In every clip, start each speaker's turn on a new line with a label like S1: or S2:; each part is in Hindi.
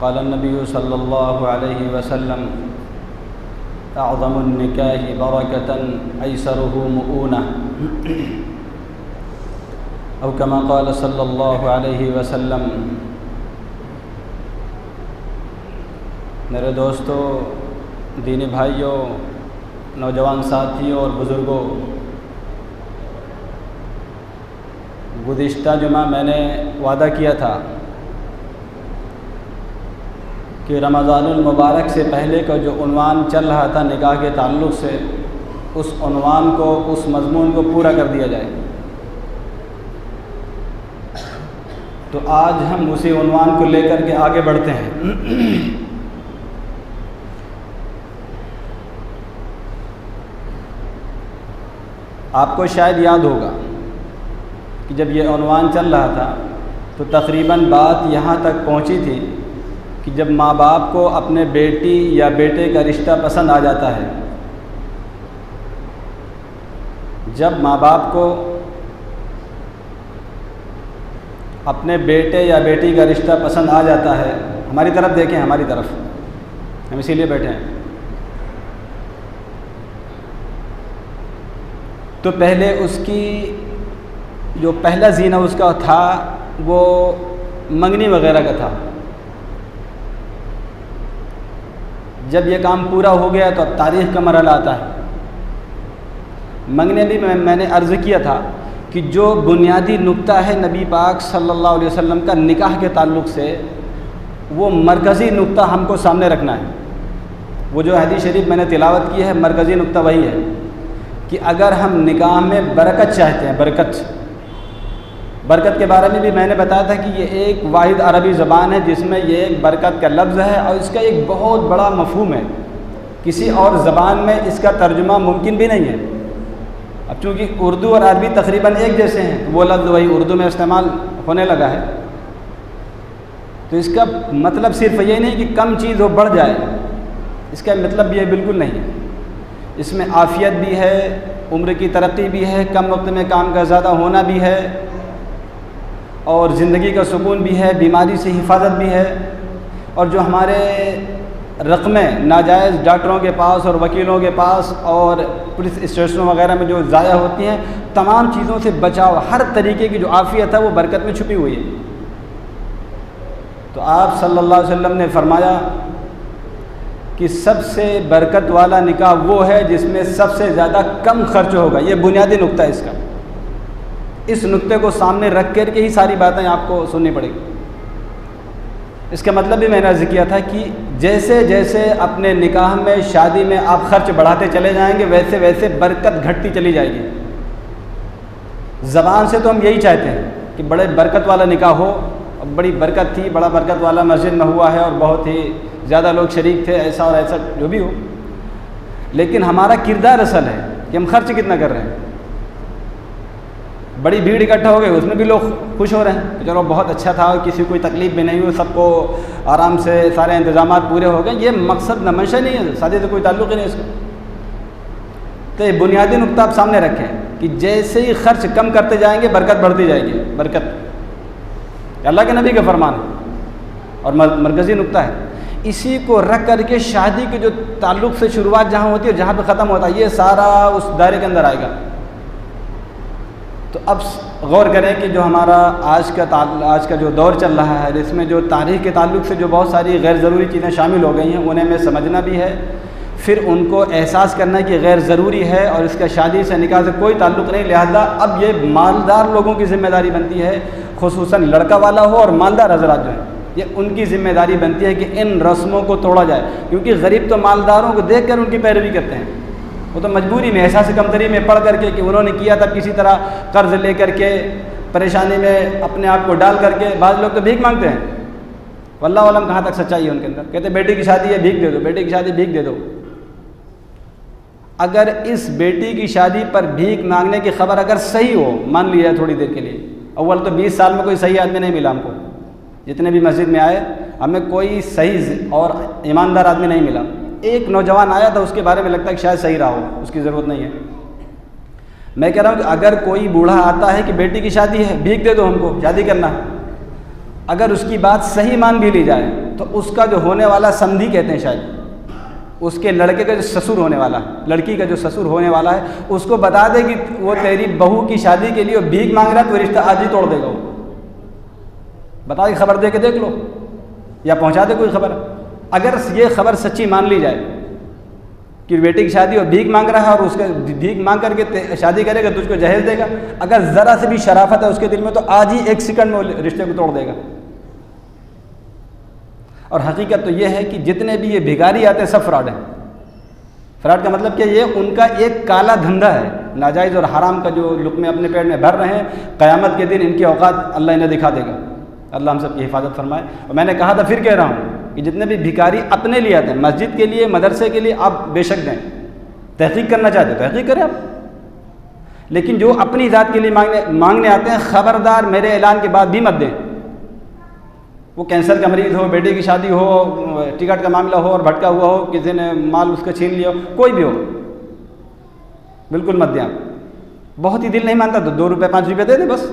S1: क़ाल नबी सल्लल्लाहु अलैहि वसल्लम अअज़मुन निकाहि बरकतन ऐसरुहु मुऊनह औ कमा क़ाल सल्लल्लाहु अलैहि वसल्लम। मेरे दोस्तों, दीनी भाइयों, नौजवान साथियों और बुज़ुर्गों, गुज़िश्ता जुमा मैंने वादा किया था कि रमज़ानुल मुबारक से पहले का जो उन्वान चल रहा था निकाह के ताल्लुक़ से, उस उन्वान को, उस मज़मून को पूरा कर दिया जाए। तो आज हम उसी उन्वान को लेकर के आगे बढ़ते हैं। आपको शायद याद होगा कि जब ये उन्वान चल रहा था तो तकरीबन बात यहाँ तक पहुँची थी कि जब माँ बाप को अपने बेटी या बेटे का रिश्ता पसंद आ जाता है, जब माँ बाप को अपने बेटे या बेटी का रिश्ता पसंद आ जाता है, हमारी तरफ देखें, हमारी तरफ, हम इसीलिए बैठे हैं, तो पहले उसकी जो पहला ज़ीना उसका था वो मंगनी वग़ैरह का था। जब ये काम पूरा हो गया तो अब तारीख़ का मरहला आता है। मंगने भी मैंने अर्ज़ किया था कि जो बुनियादी नुक्ता है नबी पाक सल्लल्लाहु अलैहि वसल्लम का निकाह के ताल्लुक़ से, वो मरकज़ी नुक्ता हमको सामने रखना है। वो जो हदीस शरीफ मैंने तिलावत की है, मरकज़ी नुक्ता वही है कि अगर हम निकाह में बरकत चाहते हैं, बरकत के बारे में भी मैंने बताया था कि ये एक वाहिद अरबी ज़बान है जिसमें ये एक बरकत का लफ्ज़ है और इसका एक बहुत बड़ा मफ़हूम है। किसी और ज़बान में इसका तर्जुमा मुमकिन भी नहीं है। अब चूँकि उर्दू और अरबी तकरीबन एक जैसे हैं, तो वो लफ्ज़ वही उर्दू में इस्तेमाल होने लगा है। तो इसका मतलब सिर्फ ये नहीं कि कम चीज़ हो बढ़ जाए, इसका मतलब ये बिल्कुल नहीं है। इसमें आफ़ियत भी है, उम्र की तरक्की भी है, कम वक्त में काम का ज़्यादा होना भी है, और ज़िंदगी का सुकून भी है, बीमारी से हिफाजत भी है। और जो हमारे रकमें नाजायज़ डॉक्टरों के पास और वकीलों के पास और पुलिस स्टेशनों वगैरह में जो ज़ाया होती हैं, तमाम चीज़ों से बचाव, हर तरीके की जो आफ़ियत है वो बरकत में छुपी हुई है। तो आप सल्लल्लाहु अलैहि वसल्लम ने फरमाया कि सबसे बरकत वाला निकाह वो है जिसमें सबसे ज़्यादा कम खर्च होगा। ये बुनियादी नुक्ता है इसका। इस नुक्ते को सामने रख कर के ही सारी बातें आपको सुननी पड़ेगी। इसका मतलब भी मैंने अर्ज़ किया था कि जैसे जैसे अपने निकाह में, शादी में आप खर्च बढ़ाते चले जाएंगे, वैसे वैसे बरकत घटती चली जाएगी। ज़बान से तो हम यही चाहते हैं कि बड़े बरकत वाला निकाह हो, अब बड़ी बरकत थी, बड़ा बरकत वाला मस्जिद में हुआ है और बहुत ही ज़्यादा लोग शरीक थे, ऐसा और ऐसा जो भी हो। लेकिन हमारा किरदार असल है कि हम खर्च कितना कर रहे हैं। बड़ी भीड़ इकट्ठा हो गई, उसमें भी लोग खुश हो रहे हैं कि चलो बहुत अच्छा था, किसी कोई तकलीफ़ भी नहीं हुई, सबको आराम से सारे इंतज़ामात पूरे हो गए। ये मकसद न मंशा नहीं है, शादी से कोई ताल्लुक़ ही नहीं इसका। तो ये बुनियादी नुक्ता आप सामने रखें कि जैसे ही खर्च कम करते जाएंगे बरकत बढ़ती जाएगी। बरकत अल्लाह के नबी का फरमान है और मरकज़ी नुक्ता है। इसी को रख करके शादी के जो ताल्लुक़ से शुरुआत जहाँ होती है, जहाँ पे ख़त्म होता है, ये सारा उस दायरे के अंदर आएगा। तो अब गौर करें कि जो हमारा आज का जो दौर चल रहा है, इसमें जो तारीख़ के ताल्लुक़ से जो बहुत सारी गैर ज़रूरी चीज़ें शामिल हो गई हैं, उन्हें हमें समझना भी है, फिर उनको एहसास करना कि गैर ज़रूरी है और इसका शादी से निकाह से कोई ताल्लुक़ नहीं। लिहाजा अब ये मालदार लोगों की ज़िम्मेदारी बनती है, खुसूसन लड़का वाला हो और मालदार हज़रात जो हैं, ये उनकी ज़िम्मेदारी बनती है कि इन रस्मों को तोड़ा जाए। क्योंकि गरीब तो मालदारों को देख कर उनकी पैरवी करते हैं, वो तो मजबूरी में, एहसास कमतरी में पढ़ करके कि उन्होंने किया था, किसी तरह कर्ज़ ले करके परेशानी में अपने आप को डाल करके बाज़ लोग तो भीख मांगते हैं। वल्लाह आलम कहाँ तक सच्चाई है उनके अंदर। कहते बेटी की शादी है, भीख दे दो, बेटी की शादी भीख दे दो। अगर इस बेटी की शादी पर भीख मांगने की खबर अगर सही हो, मान लिया थोड़ी देर के लिए, अव्वल तो 20 साल में कोई सही आदमी नहीं मिला हमको, जितने भी मस्जिद में आए हमें कोई सही और ईमानदार आदमी नहीं मिला। एक नौजवान आया था, उसके बारे में लगता है कि शायद सही रहा हो, उसकी ज़रूरत नहीं है। मैं कह रहा हूँ कि अगर कोई बूढ़ा आता है कि बेटी की शादी है, भीख दे दो हमको, शादी करना है, अगर उसकी बात सही मान भी ली जाए तो उसका जो होने वाला समधी कहते हैं शायद, उसके लड़के का जो ससुर होने वाला, लड़की का जो ससुर होने वाला है, उसको बता दे कि वो तेरी बहू की शादी के लिए भीख मांग रहा है, तो रिश्ता आज ही तोड़ देगा वो। बता के खबर दे के देख लो, या पहुंचा दे कोई खबर। अगर ये खबर सच्ची मान ली जाए कि बेटी की शादी और भीख मांग रहा है और उसके भीख मांग करके शादी करेगा, तुझको जहेज देगा, अगर ज़रा से भी शराफत है उसके दिल में तो आज ही 1 सेकंड में रिश्ते को तोड़ देगा। और हकीकत तो ये है कि जितने भी ये भिखारी आते हैं सब फ्रॉड है। फ्रॉड का मतलब क्या, ये उनका एक काला धंधा है, नाजायज़ और हराम का जो लुक़मे अपने पेट में भर रहे हैं। क़यामत के दिन इनकी औकात अल्लाह इन्हें दिखा देगा। अल्लाह हम सब की हिफाजत फरमाए। और मैंने कहा था, फिर कह रहा हूँ कि जितने भी भिखारी अपने लिए आते हैं, मस्जिद के लिए, मदरसे के लिए, आप बेशक दें। तहक़ीक़ करना चाहते हो तहक़ीक़ करें आप, लेकिन जो अपनी ज़ात के लिए मांगने आते हैं, ख़बरदार मेरे ऐलान के बाद भी मत दें। वो कैंसर का मरीज़ हो, बेटे की शादी हो, टिकट का मामला हो और भटका हुआ हो, किसी ने माल उसका छीन लिया हो, कोई भी हो, बिल्कुल मत दें आप। बहुत ही दिल नहीं मानता तो 2 रुपये 5 रुपये दे दे बस,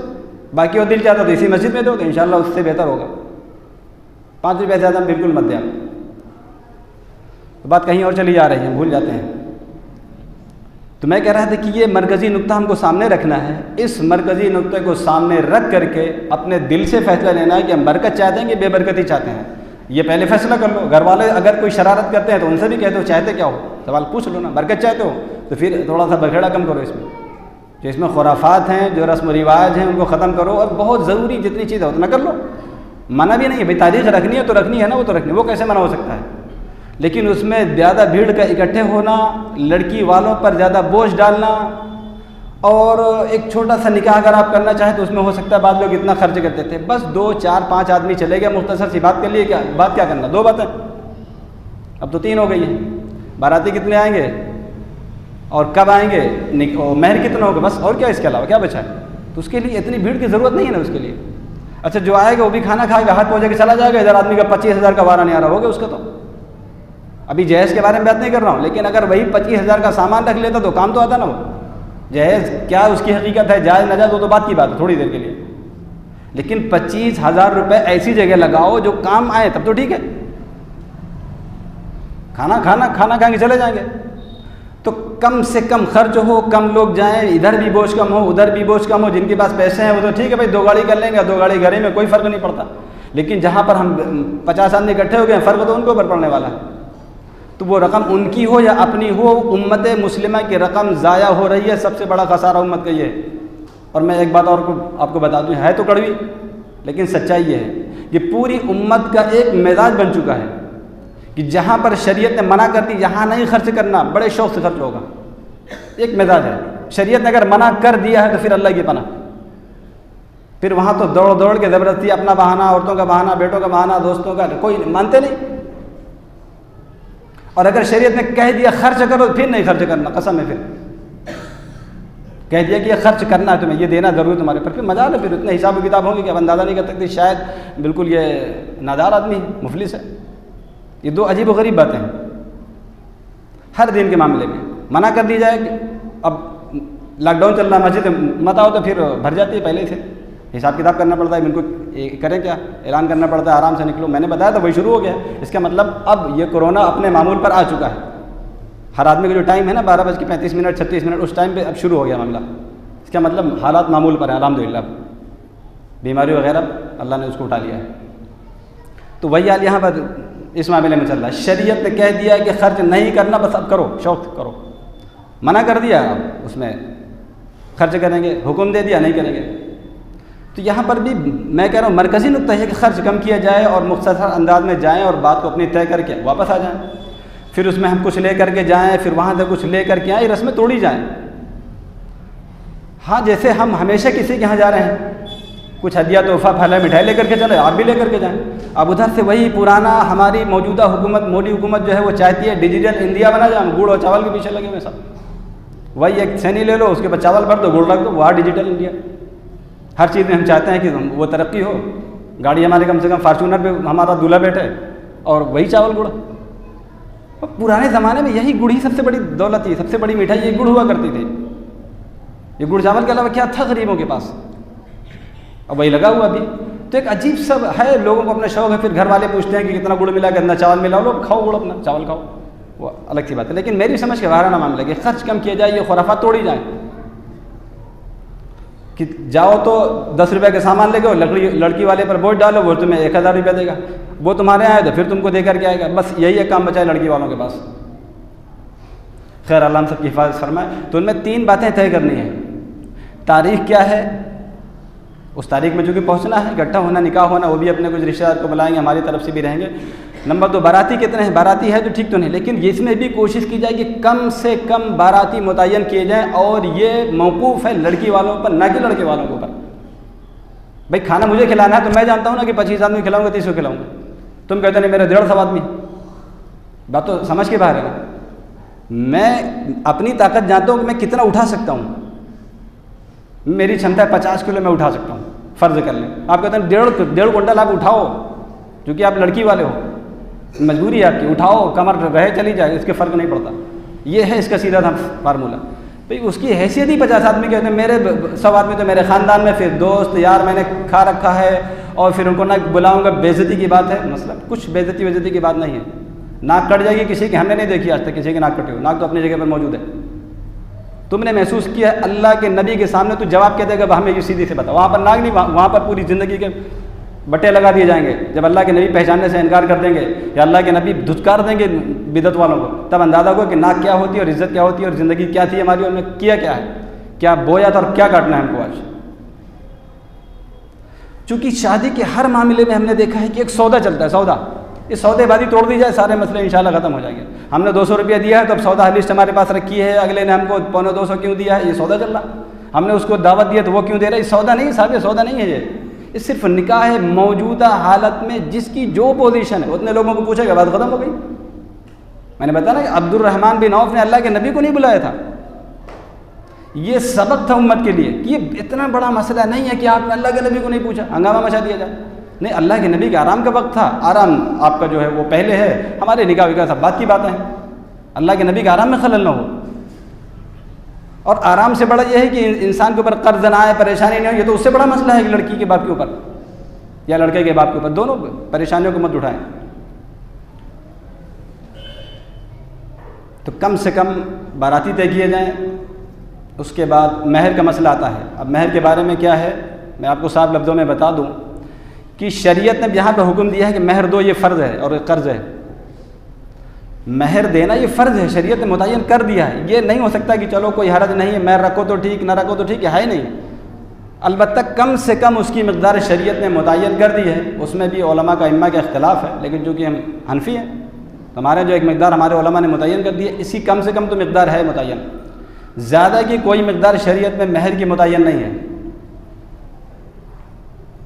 S1: बाकी वो दिल चाहता तो इसी मस्जिद में दो, तो इंशाअल्लाह उससे बेहतर होगा। 5 रुपये ज़्यादा बिल्कुल मत दें आप। तो बात कहीं और चली जा रही है, भूल जाते हैं। तो मैं कह रहा था कि ये मरकज़ी नुक्ता हमको सामने रखना है। इस मरकज़ी नुक्ते को सामने रख करके अपने दिल से फ़ैसला लेना है कि हम बरकत चाहते हैं कि बेबरकती चाहते हैं। ये पहले फ़ैसला कर लो। घर वाले अगर कोई शरारत करते हैं तो उनसे भी कहते हो चाहते क्या हो, सवाल पूछ लो ना। बरकत चाहते हो तो फिर थोड़ा सा बखेड़ा कम करो इसमें, जो इसमें खुराफात हैं, जो रस्म रिवाज हैं, उनको ख़त्म करो। और बहुत ज़रूरी जितनी चीज़ है उतना कर लो। मना भी नहीं है भाई, तारीख़ रखनी है तो रखनी है ना, वो तो रखनी है, वो कैसे मना हो सकता है। लेकिन उसमें ज़्यादा भीड़ का इकट्ठे होना, लड़की वालों पर ज़्यादा बोझ डालना, और एक छोटा सा निकाह अगर आप करना चाहें तो उसमें हो सकता है बाद लोग इतना खर्च करते थे, बस 2 4 5 आदमी चले गए, मुख्तसर सी बात कर लिए, क्या बात क्या करना, 2 बातें, अब तो 3 हो गई हैं। बाराती कितने आएंगे और कब आएंगे, महर कितना होगा, बस और क्या, इसके अलावा क्या बचा है। तो उसके लिए इतनी भीड़ की ज़रूरत नहीं है ना उसके लिए। अच्छा, जो आएगा वो भी खाना खाएगा, हाथ पहुँचा के चला जाएगा, इधर आदमी का 25,000 का वारा नहीं आ रहा होगा उसका। तो अभी जहेज़ के बारे में बात नहीं कर रहा हूँ, लेकिन अगर वही 25,000 का सामान रख लेता तो काम तो आता ना। वो जहेज़ क्या उसकी हकीकत है, जायज़ नाजायज़, वो तो बात की बात है थोड़ी देर के लिए। लेकिन 25,000 रुपये ऐसी जगह लगाओ जो काम आए, तब तो ठीक है। खाना खाएंगे चले जाएंगे, तो कम से कम खर्च हो, कम लोग जाएं, इधर भी बोझ कम हो, उधर भी बोझ कम हो। जिनके पास पैसे हैं वो तो ठीक है भाई, 2 गाड़ी कर लेंगे, 2 गाड़ी घरे में कोई फ़र्क नहीं पड़ता। लेकिन जहाँ पर हम 50 आदमी इकट्ठे हो गए, फ़र्क तो उनको ऊपर पड़ने वाला है। तो वो रकम उनकी हो या अपनी हो, उम्मत मुस्लिमा की रकम ज़ाया हो रही है। सबसे बड़ा खसारा उम्मत का ये है। और मैं एक बात और आपको बता दूँ, है तो कड़वी लेकिन सच्चाई ये है, ये पूरी उम्मत का एक मिजाज बन चुका है कि जहाँ पर शरीयत ने मना कर दी, यहाँ नहीं खर्च करना, बड़े शौक़ से खर्च होगा। एक मिजाज है। शरीयत ने अगर मना कर दिया है तो फिर अल्लाह की पनाह, फिर वहाँ तो दौड़ दौड़ के ज़बरदस्ती अपना बहाना, औरतों का बहाना, बेटों का बहाना, दोस्तों का, कोई मानते नहीं। और अगर शरीयत ने कह दिया खर्च करो, फिर नहीं खर्च करना, कसम है। फिर कह दिया कि ये खर्च करना है तुम्हें, ये देना ज़रूर तुम्हारे पर, फिर मजा है। फिर इतने हिसाब किताब होंगे कि अब अंदाज़ा नहीं कर सकते, शायद बिल्कुल ये नादार आदमी है, मुफलिस है। ये 2 अजीब व गरीब बातें हैं हर दिन के मामले में। मना कर दी जाए कि अब लॉकडाउन चल रहा है, मस्जिद मत आओ, तो फिर भर जाती है पहले से। हिसाब किताब करना पड़ता है, इनको करें क्या, ऐलान करना पड़ता है, आराम से निकलो। मैंने बताया था वही शुरू हो गया। इसका मतलब अब ये कोरोना अपने मामूल पर आ चुका है। हर आदमी का जो टाइम है ना 12:35 36 मिनट, उस टाइम पे अब शुरू हो गया मामला। इसका मतलब हालात मामूल पर है, अल्हम्दुलिल्लाह। बीमारी वगैरह अल्लाह ने उसको उठा लिया है। तो वही हाल यहाँ पर इस मामले में चल रहा है। शरीयत ने कह दिया कि खर्च नहीं करना, बस अब करो, शौक़ करो। मना कर दिया, उसमें खर्च करेंगे, हुक्म दे दिया नहीं करेंगे। तो यहाँ पर भी मैं कह रहा हूँ मरकज़ी नुक्ता है कि खर्च कम किया जाए और मुख्तसर अंदाज में जाएँ और बात को अपनी तय करके वापस आ जाएँ। फिर उसमें हम कुछ ले करके जाएँ, फिर वहाँ से कुछ ले करके आएँ, रस्में तोड़ी जाएँ। हाँ, जैसे हम हमेशा किसी के यहाँ जा रहे हैं, कुछ हदिया तोहफ़ा फला मिठाई लेकर के चले, आप भी लेकर के जाएँ। अब उधर से वही पुराना हमारी मौजूदा हुकूमत, मोदी हुकूमत जो है वो चाहती है डिजिटल इंडिया बना जाए। गुड़ और चावल के पीछे लगे हुए सब। वही एक सैनी ले लो, उसके बाद चावल भर दो, गुड़ रख दो, वहाँ डिजिटल इंडिया। हर चीज़ में हम चाहते हैं कि वो तरक्की हो। गाड़ी हमारे कम से कम फार्चूनर पे हमारा दूल्हा बैठे और वही चावल गुड़। और पुराने ज़माने में यही गुड़ ही सबसे बड़ी दौलत थी, सबसे बड़ी मिठाई ये गुड़ हुआ करती थी। ये गुड़ चावल के अलावा क्या था गरीबों के पास, अब वही लगा हुआ अभी। तो एक अजीब सब है, लोगों को अपना शौक है, फिर घर वाले पूछते हैं कि कितना गुड़ मिला, कितना चावल मिला, लो खाओ गुड़, अपना चावल खाओ, वो अलग सी बात है। लेकिन मेरी समझ के बाहर ना मामला कि खर्च कम किया जाए, ये खुराफात तोड़ी जाए कि जाओ तो 10 रुपये का सामान लेके लड़की वाले पर बोझ डालो, वो तुम्हें 1000 रुपया देगा, वो तुम्हारे आए तो फिर तुमको दे करके आएगा। बस यही एक काम बचा है लड़की वालों के पास। खैर अल्लाह हम सबकी हिफाजत फरमाए। तो उनमें 3 बातें तय करनी है। तारीख़ क्या है, उस तारीख में चूँकि पहुँचना है, इकट्ठा होना, निकाह होना, वो भी अपने कुछ रिश्तेदार को बुलाएंगे, हमारी तरफ से भी रहेंगे। नंबर 2, बाराती कितने हैं, बाराती है तो ठीक तो नहीं, लेकिन इसमें भी कोशिश की जाए कि कम से कम बाराती मुतय्यन किए जाएँ, और ये मौकूफ़ है लड़की वालों पर, ना कि लड़के वालों के ऊपर। भाई खाना मुझे खिलाना है तो मैं जानता हूँ ना कि 25 आदमी खिलाऊंगा, 30 को खिलाऊंगा। तुम कहते नहीं मेरे 150 आदमी, बात तो समझ के बाहर है ना। मैं अपनी ताकत जानता हूँ कि मैं कितना उठा सकता हूँ। मेरी क्षमता है 50 किलो मैं उठा सकता हूँ, फ़र्ज़ कर लें। आप कहते हैं 1.5 क्विंटल आप उठाओ, क्योंकि आप लड़की वाले हो, मजबूरी है आपकी, उठाओ, कमर रहे चली जाए, इसके फ़र्क नहीं पड़ता। ये है इसका सीधा था फार्मूला। भाई उसकी हैसियत ही 50 आदमी कहते हैं, मेरे 100 आदमी तो मेरे ख़ानदान में, फिर दोस्त यार मैंने खा रखा है, और फिर उनको ना बुलाऊंगा, बेइज्जती की बात है। मसला कुछ बेइज्जती की बात नहीं है। नाक कट जाएगी किसी की, हमने नहीं देखी आज तक किसी की नाक कटी हो, नाक तो अपनी जगह पर मौजूद है। तुमने महसूस किया है अल्लाह के नबी के सामने तू जवाब क्या देगा, हमें ये सीधी से बता। वहाँ पर नाक नहीं, वहाँ पर पूरी ज़िंदगी के बट्टे लगा दिए जाएंगे। जब अल्लाह के नबी पहचानने से इनकार कर देंगे या अल्लाह के नबी धुतकार देंगे बिदत वालों को, तब अंदाज़ा हो कि नाक क्या होती है और इज़्ज़त क्या होती है और ज़िंदगी क्या थी हमारी, और हमने किया क्या है, क्या बोया था और क्या काटना है हमको आज। चूँकि शादी के हर मामले में हमने देखा है कि एक सौदा चलता है, सौदा। इस सौदेबाजी तोड़ दी जाए, सारे मसले इंशाल्लाह ख़त्म हो जाएंगे। हमने 200 रुपया दिया है तो अब सौदा लिस्ट हमारे पास रखी है, अगले ने हमको 250 क्यों दिया है, ये सौदा चल रहा। हमने उसको दावत दिया तो वो क्यों दे रहा है, ये सौदा नहीं साहब, ये सौदा नहीं है। ये सिर्फ निकाह है मौजूदा हालत में, जिसकी जो पोजीशन है उतने लोगों को पूछेगा, बात ख़त्म हो गई। मैंने बताया ना कि अब्दुर्रहमान बिन औफ ने अल्लाह के नबी को नहीं बुलाया था। ये सबक था उम्मत के लिए कि ये इतना बड़ा मसला नहीं है कि आपने अल्लाह के नबी को नहीं पूछा, हंगामा मचा दिया जाए। नहीं, अल्लाह के नबी के आराम का वक्त था, आराम आपका जो है वो पहले है, हमारे निकाह विकाह सब बात की बातें हैं। अल्लाह के नबी के आराम में खलल ना हो। और आराम से बड़ा यह है कि इंसान के ऊपर कर्ज ना आए, परेशानी नहीं हो। ये तो उससे बड़ा मसला है कि लड़की के बाप के ऊपर या लड़के के बाप के ऊपर, दोनों परेशानियों को मत उठाएं। तो कम से कम बाराती तय किए जाएँ। उसके बाद महर का मसला आता है। अब महर के बारे में क्या है, मैं आपको साफ लफ्ज़ों में बता दूं कि शरीयत ने यहाँ पर हुक्म दिया है कि महर दो, ये फ़र्ज़ है और कर्ज़ है। महर देना ये फ़र्ज़ है, शरीयत ने मुतय्यन कर दिया है। ये नहीं हो सकता कि चलो कोई हरज नहीं है, महर रखो तो ठीक, ना रखो तो ठीक है नहीं। अलबत्ता कम से कम उसकी मकदार शरीयत ने मुतय्यन कर दी है। उसमें भी उलमा का इम्मा का इख्तिलाफ़ है, लेकिन चूँकि हम हनफी हैं तो हमारे जो एक मकदार हमारे उलमा ने मुतय्यन कर दी है, इसी कम से कम तो मकदार है मुतय्यन। ज़्यादा की कोई मकदार शरीयत में महर की मुतय्यन नहीं है।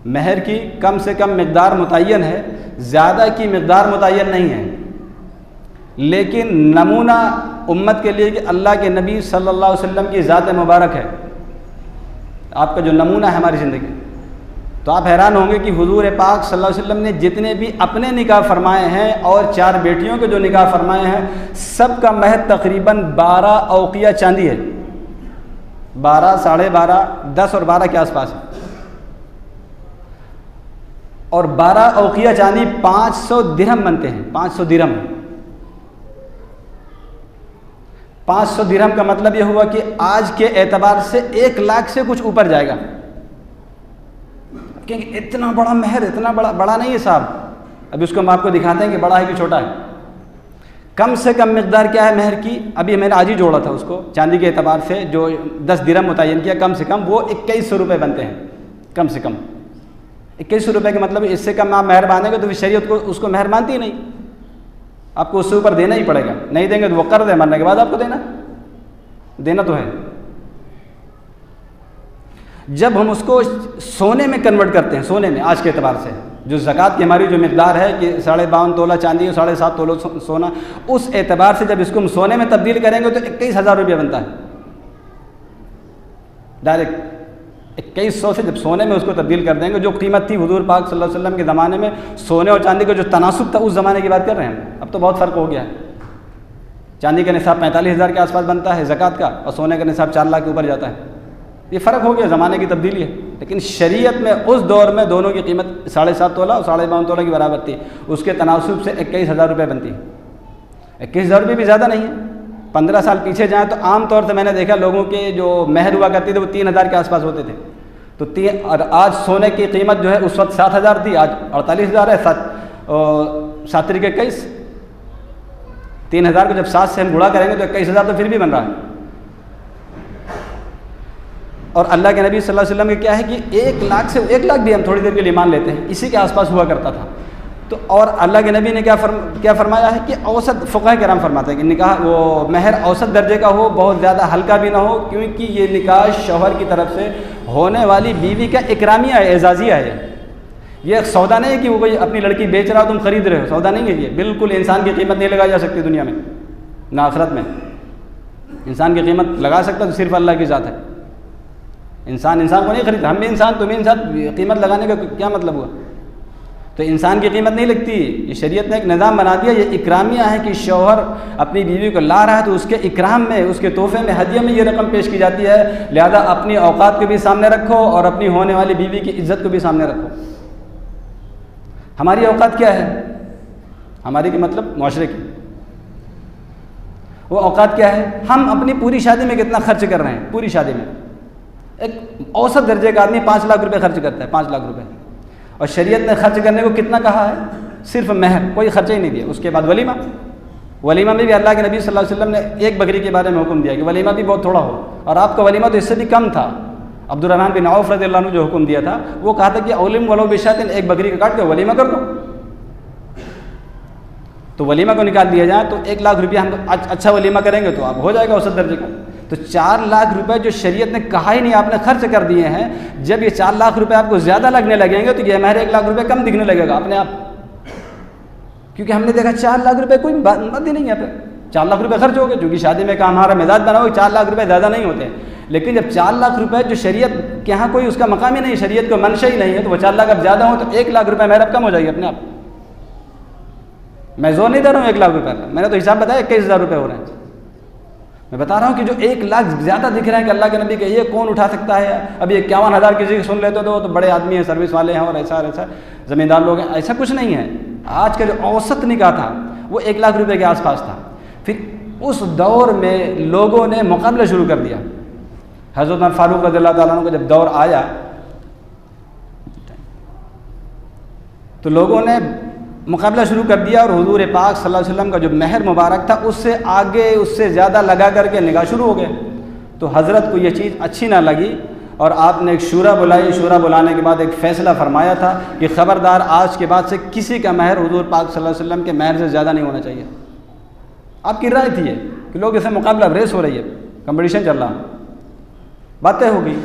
S1: महर की कम से कम मकदार मुतय्यन है, ज़्यादा की मकदार मुतय्यन नहीं है। लेकिन नमूना उम्मत के लिए कि अल्लाह के नबी सल्लल्लाहु अलैहि वसल्लम की ज़ात मुबारक है, आपका जो नमूना है हमारी ज़िंदगी। तो आप हैरान होंगे कि हुजूर पाक सल्लल्लाहु अलैहि वसल्लम ने जितने भी अपने निकाह फरमाए हैं और 4 बेटियों के जो निकाह फरमाए हैं, सबका महर तकरीबन 12 औकिया चांदी है। 12, 12.5, 10 और 12 के आसपास है। और 12 औकिया चांदी 500 दिरहम बनते हैं। 500 दिरहम, 500 दिरहम का मतलब यह हुआ कि आज के एतबार से 1 लाख से कुछ ऊपर जाएगा। क्योंकि इतना बड़ा महर, इतना बड़ा नहीं है साहब। अभी उसको हम आपको दिखाते हैं कि बड़ा है कि छोटा है। कम से कम मकदार क्या है महर की, अभी मैंने आज ही जोड़ा था उसको, चांदी के एतबार से जो 10 दिरहम मुतय्यन किया, कम से कम वो 2100 रुपये बनते हैं। कम से कम 2100 रुपये का मतलब इससे कम आप महर बांधेंगे तो फिर शरीयत को उसको महर मानती ही नहीं, आपको उससे ऊपर देना ही पड़ेगा। नहीं देंगे तो वो कर्ज है, मरने के बाद आपको देना तो है। जब हम उसको सोने में कन्वर्ट करते हैं, सोने में आज के एतबार से जो ज़कात की हमारी जो मकदार है कि 52.5 तोला चांदी और 7.5 तोला सोना, उस एतबार से जब इसको हम सोने में तब्दील करेंगे तो 21,000 रुपये बनता है डायरेक्ट। 2100 से जब सोने में उसको तब्दील कर देंगे, जो कीमत थी हुजूर पाक सल्लल्लाहु अलैहि वसल्लम के ज़माने में सोने और चांदी का जो तनासुब था, उस ज़माने की बात कर रहे हैं। अब तो बहुत फ़र्क हो गया है। चांदी का निसाब 45,000 के आसपास बनता है ज़कात का, और सोने का निसाब 4 लाख के ऊपर जाता है। ये फ़र्क हो गया, ज़माने की तब्दीली है। लेकिन शरीयत में उस दौर में दोनों की कीमत 7.5 तोला और 52.5 तोला की बराबर थी। उसके तनासुब से 21,000 रुपये बनती है। 21,000 रुपये भी ज़्यादा नहीं है। 15 साल पीछे जाएँ तो आम तौर से मैंने देखा लोगों के जो महर हुआ करती थे वो 3,000 के आसपास होते थे। तो और आज सोने की कीमत जो है उस वक्त 7,000 थी, आज 48,000 है। 7 तरीके 21, 3,000 को जब 7 से हम गुणा करेंगे तो 21,000 तो फिर भी बन रहा है। और अल्लाह के नबी सल्लल्लाहु अलैहि वसल्लम के क्या है कि 1 लाख से 1 लाख भी हम थोड़ी देर के लिए मान लेते हैं, इसी के आसपास हुआ करता था। तो और अल्लाह के नबी ने क्या फरमाया है कि औसत, फ़ुक़हा किराम फरमाते हैं कि निकाह वो महर औसत दर्जे का हो, बहुत ज़्यादा हल्का भी ना हो, क्योंकि ये निकाह शौहर की तरफ से होने वाली बीवी का इकरामिया है, एजाज़िया है। ये सौदा नहीं है कि वो कोई अपनी लड़की बेच रहा हो तुम खरीद रहे हो, सौदा नहीं है ये। बिल्कुल इंसान की कीमत नहीं लगाई जा सकती दुनिया में, ना आखिरत में। इंसान की कीमत लगा सकता तो सिर्फ अल्लाह की ज़ात है। इंसान को नहीं खरीदता, हम भी इंसान तुम भी इंसान, कीमत लगाने का क्या मतलब हुआ? तो इंसान की कीमत नहीं लगती। ये शरीयत ने एक निज़ाम बना दिया, ये इकरामिया है कि शौहर अपनी बीवी को ला रहा है तो उसके इकराम में, उसके तोहफे में, हदिये में ये रकम पेश की जाती है। लिहाजा अपनी औकात को भी सामने रखो और अपनी होने वाली बीवी की इज्जत को भी सामने रखो। हमारी औकात क्या है? हमारी की मतलब मुआशरे की। वो औकात क्या है? हम अपनी पूरी शादी में कितना खर्च कर रहे हैं। पूरी शादी में एक औसत दर्जे का आदमी 5 लाख रुपए खर्च करता है, 5 लाख रुपए। और शरीयत ने खर्च करने को कितना कहा है? सिर्फ महर, कोई खर्चा ही नहीं दिया। उसके बाद वलीमा, वलीमा में भी अल्लाह के नबी सल्लल्लाहु अलैहि वसल्लम ने 1 बकरी के बारे में हुक्म दिया कि वलीमा भी बहुत थोड़ा हो, और आपका वलीमा तो इससे भी कम था। अब्दुर्रहमान बिन औफ रज़ियल्लाहु अन्हु जो हुक्म दिया था वो कहा था कि औलिम वलो बिशातिन, 1 बकरी का काट के वलीमा कर दो। तो वलीमा को निकाल दिया जाए तो 1 लाख रुपया हम अच्छा वलीमा करेंगे तो आप हो जाएगा औसत दर्जे का। तो 4 लाख रुपए जो शरीयत ने कहा ही नहीं, आपने खर्च कर दिए हैं। जब ये 4 लाख रुपए आपको ज़्यादा लगने लगेंगे तो ये महर 1 लाख रुपए कम दिखने लगेगा अपने आप, क्योंकि हमने देखा 4 लाख रुपए कोई बात ही नहीं है। 4 लाख रुपए खर्च हो गए, क्योंकि शादी में का हमारा मिजाज बना हो 4 लाख रुपए ज़्यादा नहीं होते। लेकिन जब 4 लाख रुपए जो शरीयत के यहाँ कोई उसका मकाम ही नहीं, शरीयत को मंशा ही नहीं है, तो वो 4 लाख अब ज़्यादा हो तो 1 लाख रुपए महर अब कम हो जाएगी अपने आप। मैं जोर नहीं दे रहा हूँ 1 लाख रुपए का, मैंने तो हिसाब बताया 21,000 रुपये हो रहे हैं। मैं बता रहा हूँ कि जो 1 लाख ज़्यादा दिख रहे हैं कि अल्लाह के नबी के, ये कौन उठा सकता है? अभी 51,000 किसी को सुन लेते तो बड़े आदमी हैं, सर्विस वाले हैं और ऐसा ज़मींदार लोग हैं। ऐसा कुछ नहीं है। आज का जो औसत निकाह था वो 1 लाख रुपए के आसपास था। फिर उस दौर में लोगों ने मुकाबला शुरू कर दिया। हज़रत उमर फारूक रज़ियल्लाहु ताला अन्हु का जब दौर आया तो लोगों ने मुकाबला शुरू कर दिया और हुजूर पाक सल्लल्लाहु अलैहि वसल्लम का जो महर मुबारक था उससे आगे, उससे ज़्यादा लगा करके निगाह शुरू हो गए। तो हज़रत को ये चीज़ अच्छी ना लगी और आपने एक शूरा बुलाई। शूरा बुलाने के बाद एक फ़ैसला फरमाया था कि ख़बरदार, आज के बाद से किसी का महर हुजूर पाक सल्लल्लाहु अलैहि वसल्लम के महर से ज़्यादा नहीं होना चाहिए। आपकी राय थी ये कि लोग इसे मुकाबला रेस हो रही है, कंपटीशन चल रहा, बातें हो गई।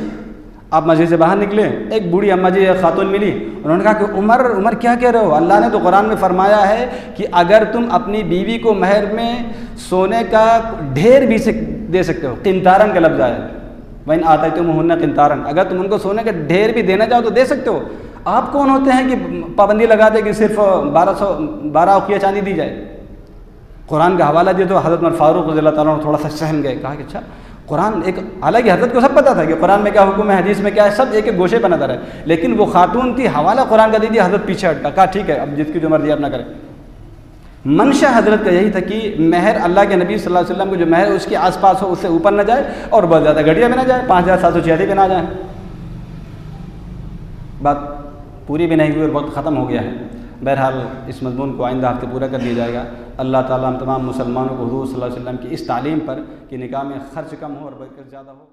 S1: आप मस्जिद से बाहर निकले, एक बूढ़ी अम्मा जी, एक खातून मिली, उन्होंने कहा कि उमर क्या कह रहे हो? अल्लाह ने तो कुरान में फरमाया है कि अगर तुम अपनी बीवी को महर में सोने का ढेर भी दे सकते हो। किंतारन का लफ्ज़ आया, वइन आता तुम हुन्ना किंतारन, अगर तुम उनको सोने का ढेर भी देना चाहो तो दे सकते हो। आप कौन होते हैं कि पाबंदी लगा दे कि सिर्फ 12 औक़िया चांदी दी जाए? कुरान का हवाला दिया तो हज़रत उमर फारूक रज़ियल्लाहु ताला अन्हु थोड़ा सा सहम गए। कहा कि अच्छा, कुरान एक, हालांकि हज़रत को सब पता था कि कुरान में क्या हुक्म है, हदीस में क्या है, सब एक एक गोशे पर नजर है, लेकिन वो खातून थी, हवाला कुरान का दे दिया, हज़रत पीछे हटका। कहा ठीक है, अब जिसकी जो मर्जी अपना करे। मंशा हज़रत का यही था कि महर अल्लाह के नबी सल्लल्लाहु अलैहि वसल्लम को जो महर उसके आसपास हो उससे ऊपर न जाए और बहुत ज़्यादा घटिया भी ना जाए, 5,786 पे ना जाए। बात पूरी भी नहीं हुई और वक्त ख़त्म हो गया है। बहरहाल इस मज़मून को आइंदा हफ्ते पूरा कर दिया जाएगा। अल्लाह ताला हम तमाम मुसलमानों को हुज़ूर सल्लल्लाहु अलैहि वसल्लम की इस तालीम पर कि निकाह में ख़र्च कम हो और बरकत ज़्यादा हो।